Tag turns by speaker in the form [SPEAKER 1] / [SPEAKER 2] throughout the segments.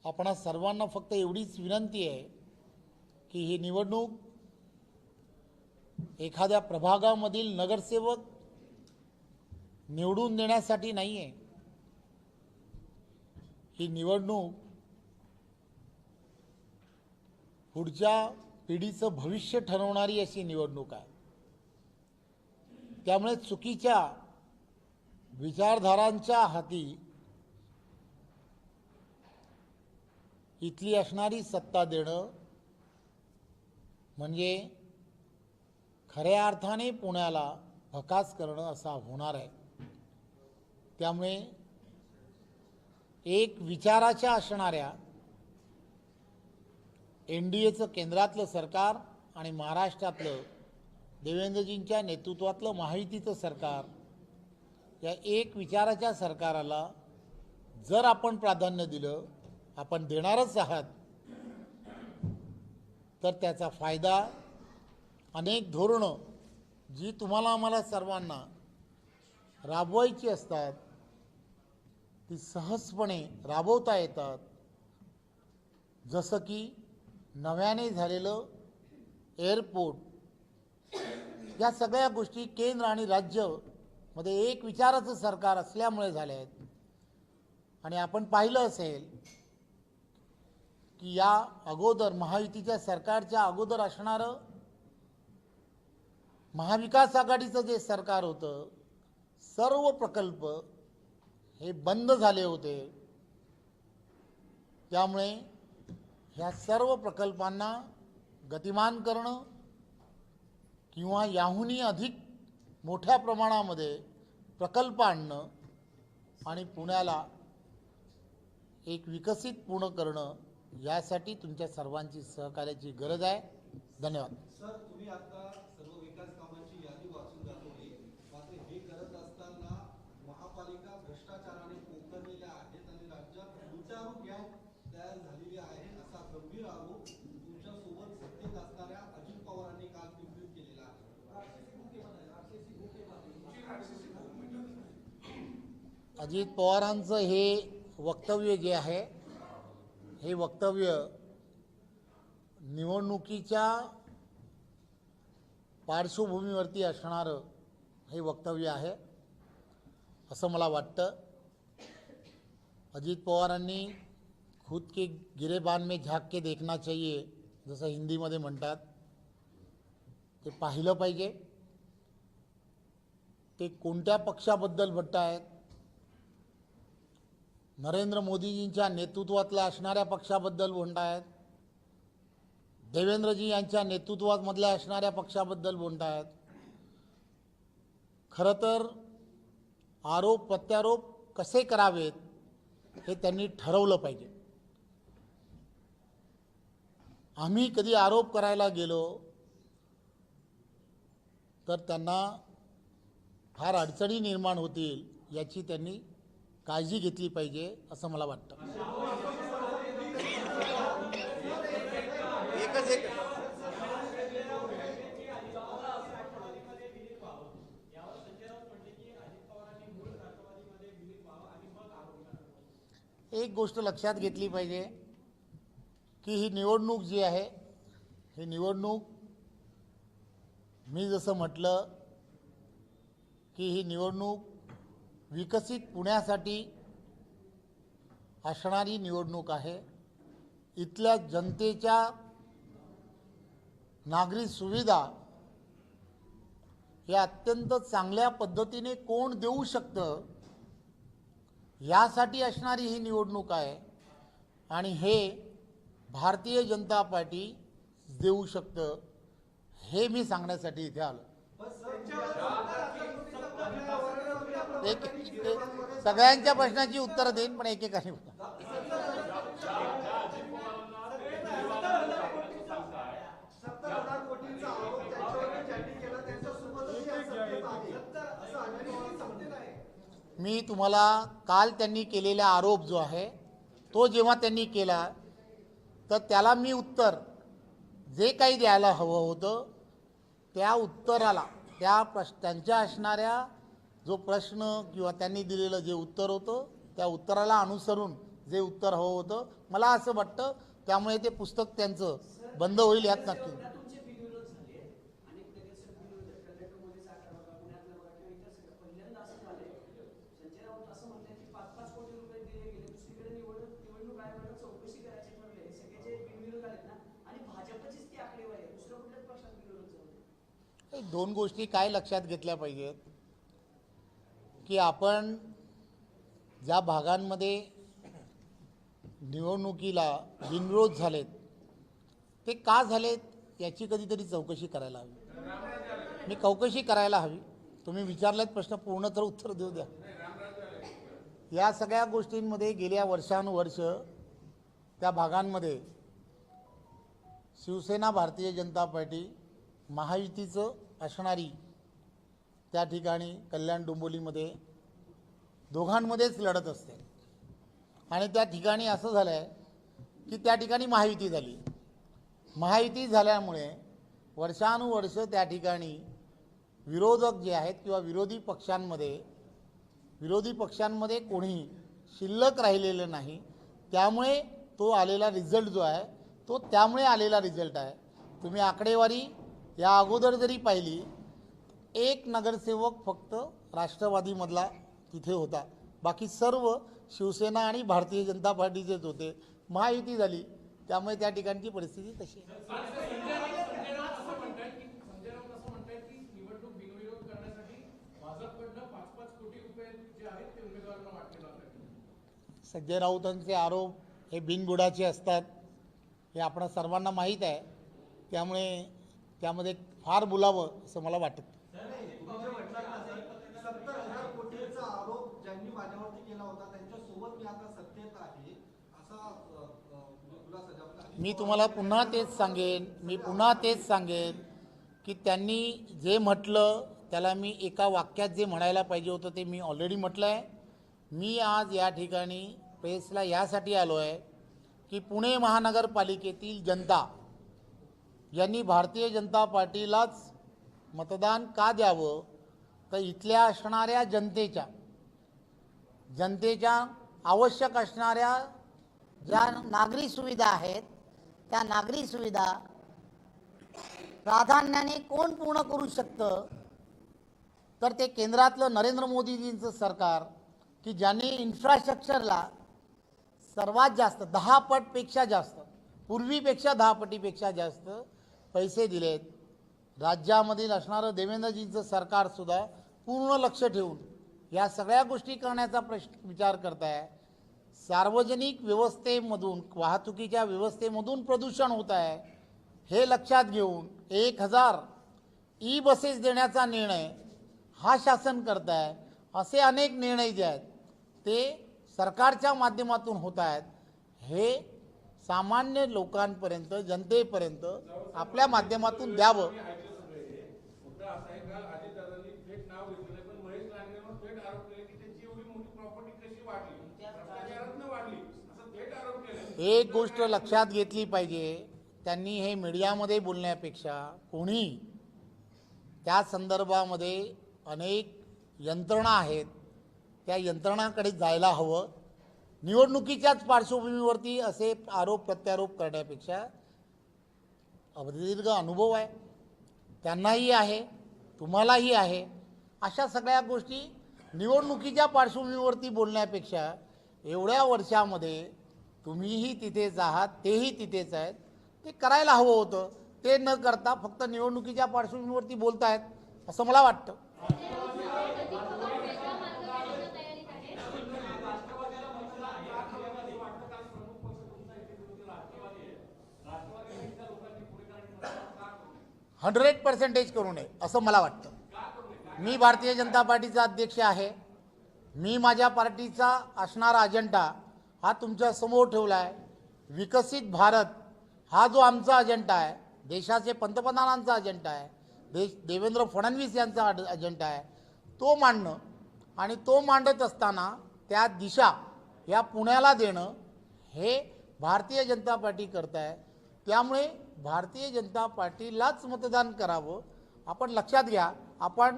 [SPEAKER 1] आपणा सर्वांना फक्त एवढीच विनंती आहे की ही निवडणूक एखाद्या प्रभागामधील नगरसेवक निवडून देण्यासाठी नाही आहे। ही निवडणूक पुढच्या पिढीचं भविष्य ठरवणारी अशी निवडणूक आहे। त्यामुळे चुकीच्या विचारधारांच्या हाती इथली असणारी सत्ता देणं म्हणजे खऱ्या अर्थाने पुण्याला भकास करणं असा होणार आहे। त्यामुळे एक विचाराच्या असणाऱ्या एनडीएचं केंद्रातलं सरकार आणि महाराष्ट्रातलं देवेंद्रजींच्या नेतृत्वातलं महायुतीचं सरकार या एक विचाराच्या सरकाराला जर आपण प्राधान्य दिलं, आपण देणारच आहात, तर त्याचा फायदा अनेक धोरणं जी तुम्हाला आम्हाला सर्वांना राबवायची असतात ती सहजपणे राबवता येतात। जसं की नव्याने झालेलं एअरपोर्ट, या सगळ्या गोष्टी केंद्र आणि राज्य मध्ये एक विचाराचं सरकार असल्यामुळे झाले आहेत। आणि आपण पाहिलं असेल की या अगोदर महायुतीच्या सरकारच्या अगोदर असणारं महाविकास आघाडीचं जे सरकार होतं, सर्व प्रकल्प हे बंद झाले होते। त्यामुळे ह्या सर्व प्रकल्पांना गतिमान करणं किंवा याहूनही अधिक मोठ्या प्रमाणामध्ये प्रकल्प आणणं आणि पुण्याला एक विकसित पूर्ण करणं, यासाठी तुमच्या सर्वांची सहकार्याची गरज आहे। धन्यवाद।
[SPEAKER 2] सर, तुम्ही आता सर्व विकास कामांची यादी वाचून दाखवली, मात्र हे करत असताना महापालिका भ्रष्टाचाराने पोखरलेल्या आहेत आणि राज्यात लुटारू गँग तयार झालेली आहे असा गंभीर आरोप तुमच्यासोबत सत्तेत असणाऱ्या अजित पवारांनी काल पिंपरीत केलेला आहे।
[SPEAKER 1] अजित पवारांचं हे वक्तव्य जे आहे, हे वक्तव्य निवडणुकीच्या पार्श्वभूमीवरती असणारं हे वक्तव्य आहे असं मला वाटतं। अजित पवारांनी खुद के गिरेबान में झाँक के देखना चाहिए जसं हिंदीमध्ये म्हणतात, ते पाहिलं पाहिजे। ते कोणत्या पक्षाबद्दल म्हणतायत? नरेंद्र मोदीजींच्या नेतृत्वातल्या असणाऱ्या पक्षाबद्दल म्हणतायत, देवेंद्रजी यांच्या नेतृत्वामधल्या असणाऱ्या पक्षाबद्दल बोलतायत। खरं तर आरोप प्रत्यारोप कसे करावेत हे त्यांनी ठरवलं पाहिजे। आम्ही कधी आरोप करायला गेलो तर त्यांना फार अडचणी निर्माण होतील याची त्यांनी काळजी घेतली पाहिजे असं मला वाटतं। एक गोष्ट लक्षात घेतली पाहिजे की ही निवडणूक जी आहे, ही निवडणूक मी जसं म्हटलं की ही निवडणूक विकसित पुण्यासाठी असणारी निवडणूक आहे। इथल्या जनतेच्या नागरी सुविधा या अत्यंत चांगल्या पद्धतीने कोण देऊ शकतं यासाठी असणारी ही निवडणूक आहे आणि हे भारतीय जनता पार्टी देऊ शकतं, हे मी सांगण्यासाठी इथे आलो। एक सगळ्यांच्या प्रश्नाची उत्तर देईन, पण एकेकाने मी तुम्हाला काल त्यांनी केलेला आरोप जो आहे तो जेव्हा त्यांनी केला तर त्याला मी उत्तर जे काही द्यायला हवं होतं त्या उत्तराला, त्यांच्या असणाऱ्या जो प्रश्न किंवा त्यांनी दिलेलं जे उत्तर होतं त्या उत्तराला अनुसरून जे उत्तर हवं होतं मला असं वाटतं. त्यामुळे ते पुस्तक त्यांचं बंद होईल यात नक्की.
[SPEAKER 3] तुमचे बिनविरोध झाले अनेक नगरसेवक बिनविरोध कर्नाटकमध्ये सातारा बघा पुण्यातलं बघा किंवा इतर सगळं पहिल्यांदा असं झालंय. संजय राऊत असं म्हणतात की 5-5 कोटी रुपये दिले गेले. दुसरीकडे निवडणूक आयोगानं चौकशी करायची ठरले. हे सगळे जे बिनविरोध आहेत ना आणि भाजपचीच ती आकडेवारी आहे. दुसऱ्या कुठल्याच पक्षात बिनविरोध झाला नाही.
[SPEAKER 1] हे दोन गोष्टी काय लक्षात घेतल्या पाहिजेत की आपण ज्या भागांमध्ये निवडणुकीला बिनविरोध झालेत ते का झालेत याची कधीतरी चौकशी करायला हवी. मी चौकशी करायला हवी. तुम्ही विचारलेत प्रश्न पूर्ण तर उत्तर देऊ द्या. या सगळ्या गोष्टींमध्ये गेल्या वर्षानुवर्ष त्या भागांमध्ये शिवसेना भारतीय जनता पार्टी महायुतीचं असणारी त्या ठिकाणी कल्याण डोंबिवलीमध्ये दोघांमध्येच लढत असते आणि त्या ठिकाणी असं झालं आहे की त्या ठिकाणी महायुती झाली. महायुती झाल्यामुळे वर्षानुवर्ष त्या ठिकाणी विरोधक जे आहेत किंवा विरोधी पक्षांमध्ये कोणी शिल्लक राहिलेलं नाही. त्यामुळे तो आलेला रिझल्ट जो आहे तो त्यामुळे आलेला रिझल्ट आहे. तुम्ही आकडेवारी या अगोदर जरी पाहिली एक नगरसेवक फक्त राष्ट्रवादीमधला तिथे होता. बाकी सर्व शिवसेना आणि भारतीय जनता पार्टीचेच होते. महायुती झाली त्यामुळे त्या ठिकाणची परिस्थिती तशी आहे.
[SPEAKER 4] संजय राऊत असं म्हणतात की निवडणूक बिनविरोध करण्यासाठी भाजपकडनं 5-5 कोटी रुपये जे आहेत ते उमेदवारांना वाटले जातात.
[SPEAKER 1] संजय राऊतांचे आरोप हे बिनबुडाचे असतात हे आपण सर्वांना माहीत आहे. त्यामुळे त्यामध्ये फार बोलावं असं मला वाटत.
[SPEAKER 2] 70,000 कोटीचा आरोप ज्यांनी माझ्यावरती केला होता त्यांच्यासोबत मी आता सत्तेत आहे असा खुलासा झाला.
[SPEAKER 1] मी तुम्हाला पुन्हा तेच सांगेन की त्यांनी जे म्हटलं त्याला मी एका वाक्यात जे म्हणायला पाहिजे होतं ते मी ऑलरेडी म्हटलं आहे. मी आज या ठिकाणी प्रेसला यासाठी आलो आहे की पुणे महानगरपालिकेतील जनता यांनी भारतीय जनता पार्टीलाच मतदान का द्यावं तर इथल्या असणाऱ्या जनतेच्या आवश्यक असणाऱ्या
[SPEAKER 5] ज्या नागरी सुविधा आहेत त्या नागरी सुविधा प्राधान्याने कोण पूर्ण करू शकतं
[SPEAKER 1] तर ते केंद्रातलं नरेंद्र मोदीजींचं सरकार की ज्यांनी इन्फ्रास्ट्रक्चरला सर्वात जास्त 10 पटपेक्षा जास्त पूर्वीपेक्षा 10 पटीपेक्षा जास्त पैसे दिलेत. राज्यामधील असणारं देवेंद्रजींचं सरकारसुद्धा पूर्ण लक्ष ठेवून या सगळ्या गोष्टी करण्याचा विचार करत आहे. सार्वजनिक व्यवस्थेमधून वाहतुकीच्या व्यवस्थेमधून प्रदूषण होत आहे हे लक्षात घेऊन 1000 ई बसेस देण्याचा निर्णय हा शासन करत आहे. असे अनेक निर्णय जे आहेत ते सरकारच्या माध्यमातून होत आहेत. हे सामान्य लोकांपर्यंत जनतेपर्यंत आपल्या माध्यमातून द्यावं. एक गोष्ट लक्षात घेतली पाहिजे त्यांनी हे मीडियामध्ये बोलण्यापेक्षा कोणी त्या संदर्भामध्ये अनेक यंत्रणा आहेत त्या यंत्रणाकडे जायला हवं. निवडणुकीच्याच पार्श्वभूमीवरती असे आरोप प्रत्यारोप करण्यापेक्षा दीर्घ अनुभव आहे त्यांनाही आहे तुम्हालाही आहे. अशा सगळ्या गोष्टी निवडणुकीच्या पार्श्वभूमीवरती बोलण्यापेक्षा एवढ्या वर्षामध्ये तुम्हीही तिथेच आहात तेही तिथेच आहेत ते करायला हवं होतं. ते न करता फक्त निवडणुकीच्या पार्श्वभूमीवरती बोलतायत असं मला वाटतं. हंड्रेड पर्सेंटेज करू नये असं मला वाटतं. मी भारतीय जनता पार्टीचा अध्यक्ष आहे. मी माझ्या पार्टीचा असणारा अजेंडा हा तुमच्या समोर ठेवला आहे. विकसित भारत हा जो आमचा अजेंडा आहे देशाचे पंतप्रधानांचा अजेंडा आहे देवेंद्र फडणवीस यांचा अजेंडा आहे तो मांडणं आणि तो मांडत असताना त्या दिशा या पुण्याला देणं हे भारतीय जनता पार्टी करत आहे. त्यामुळे भारतीय जनता पार्टीलाच मतदान करावं. आपण लक्षात घ्या आपण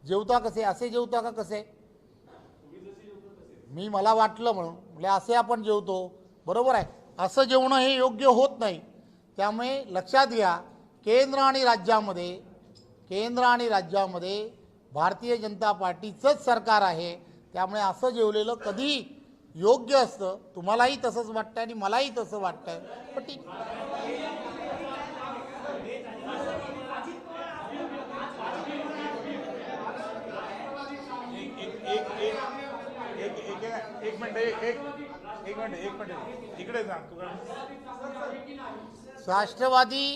[SPEAKER 1] जेवता कसे असे जेवता का कसे मी मला वाटलं म्हणून म्हणजे असे आपण जेवतो, बरोबर आहे, असं जेवणं हे योग्य होत नाही. त्यामुळे लक्षात घ्या, केंद्र आणि राज्यामध्ये भारतीय जनता पार्टीचंच सरकार आहे. त्यामुळे असं जेवलेलं कधी योग्य असतं. तुम्हालाही तसंच वाटतं आणि मलाही तसं वाटतंय. पण ठीक,
[SPEAKER 6] एक मिनिट इकडे जा तुला.
[SPEAKER 1] राष्ट्रवादी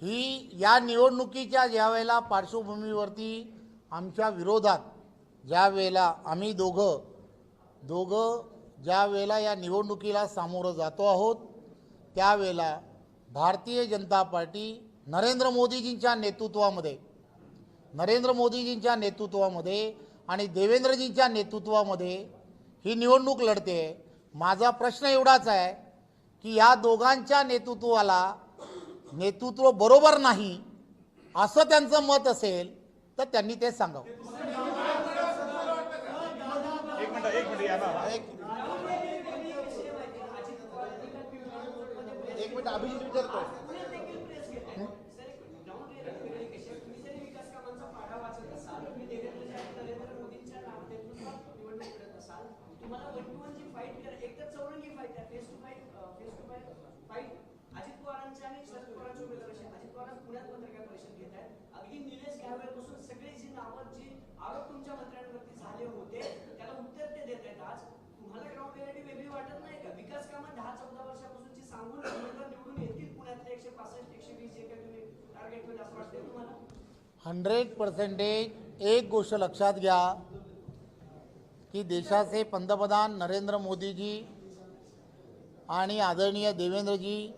[SPEAKER 1] ही या निवडणुकीच्या ज्या वेळेला पार्श्वभूमीवरती आमच्या विरोधात ज्या वेळेला आम्ही दोघं ज्या वेळेला या निवडणुकीला सामोरं जातो आहोत, त्यावेळेला भारतीय जनता पार्टी नरेंद्र मोदीजींच्या नेतृत्वामध्ये आणि देवेंद्रजींच्या नेतृत्वामध्ये ही निवडणूक लढते. माझा प्रश्न एवढाच आहे की या दोघांच्या नेतृत्व बरोबर नाही असं त्यांचं मत असेल तर त्यांनी ते सांगावं.
[SPEAKER 6] एक मिनिट या ना.
[SPEAKER 2] एक मिनिट अभिजित विचारतो.
[SPEAKER 3] आरोप तुमच्या मंत्र्यांवरती झाले होते त्याला उत्तर ते देत आहेत. आज तुम्हाला ग्राउंड रियालिटी वेगळी वाटत नाही का? विकास कामं 10-14 वर्षापासूनची सांगून उमेदवार निवडून येतील पुण्यातले 165-120 जे काही तुम्ही टार्गेट केलं असं वाटतंय तुम्हाला?
[SPEAKER 1] 100% एक गोष्ट लक्षात घ्या की देशाचे पंतप्रधान नरेंद्र मोदीजी आणि आदरणीय देवेंद्रजी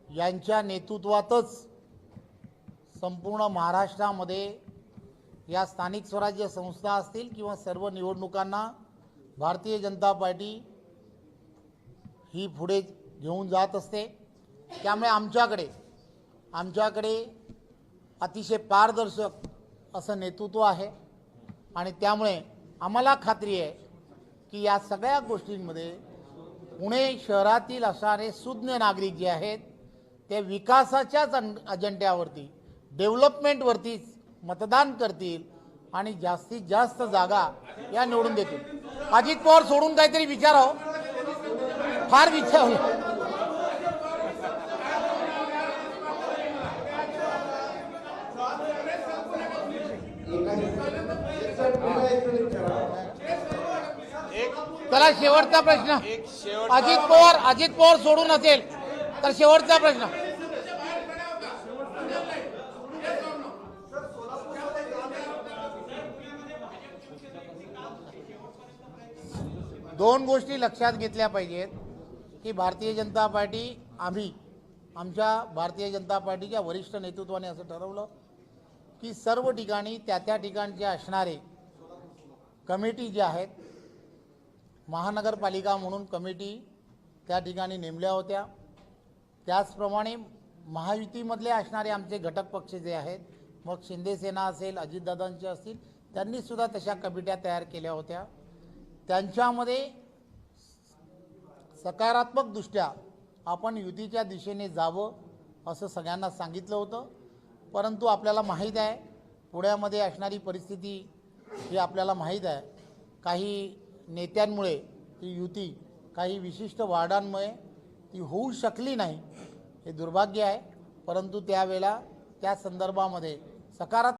[SPEAKER 1] यांच्या नेतृत्वातच संपूर्ण महाराष्ट्रामध्ये या स्थानिक स्वराज्य संस्था असतील किंवा सर्व निवडणुकांना भारतीय जनता पार्टी ही पुढे घेऊन जात असते. त्यामुळे आमच्याकडे अतिशय पारदर्शक असं नेतृत्व आहे आणि त्यामुळे आम्हाला खात्री आहे की या सगळ्या गोष्टींमध्ये पुणे शहरातील असणारे सुज्ञ नागरिक जे आहेत ते विकासाच्याच अजेंड्यावरती, डेव्हलपमेंटवरतीच मतदान करतील आणि जास्तीत जास्त जागा या निवडून देतील. अजित पवार सोडून काहीतरी विचारावं, फार विचारावं. त्याला शेवटचा प्रश्न, अजित पवार सोडून असेल तर शेवटचा प्रश्न. दोन गोष्टी लक्षात घेतल्या पाहिजेत की भारतीय जनता पार्टी, आमच्या भारतीय जनता पार्टीच्या वरिष्ठ नेतृत्वाने असं ठरवलं की सर्व ठिकाणी त्या ठिकाणचे असणारे कमिटी जे आहेत, महानगरपालिका म्हणून कमिटी त्या ठिकाणी नेमल्या होत्या. त्याचप्रमाणे महायुतीमधले असणारे आमचे घटक पक्ष जे आहेत, मग शिंदेसेना असेल, अजितदादांचे असतील, त्यांनीसुद्धा तशा कमिट्या तयार केल्या होत्या. त्यांच्यामध्ये सकारात्मकदृष्ट्या आपण युतीच्या दिशेने जावं असं सगळ्यांना सांगितलं होतं. परंतु आपल्याला माहीत आहे पुण्यामध्ये असणारी परिस्थिती ही आपल्याला माहीत आहे. काही नेत्यांमुळे ती युती, काही विशिष्ट वार्डांमुळे ती होऊ शकली नाही, हे दुर्भाग्य आहे. परंतु त्यावेळेला त्या संदर्भामध्ये सकारात्मक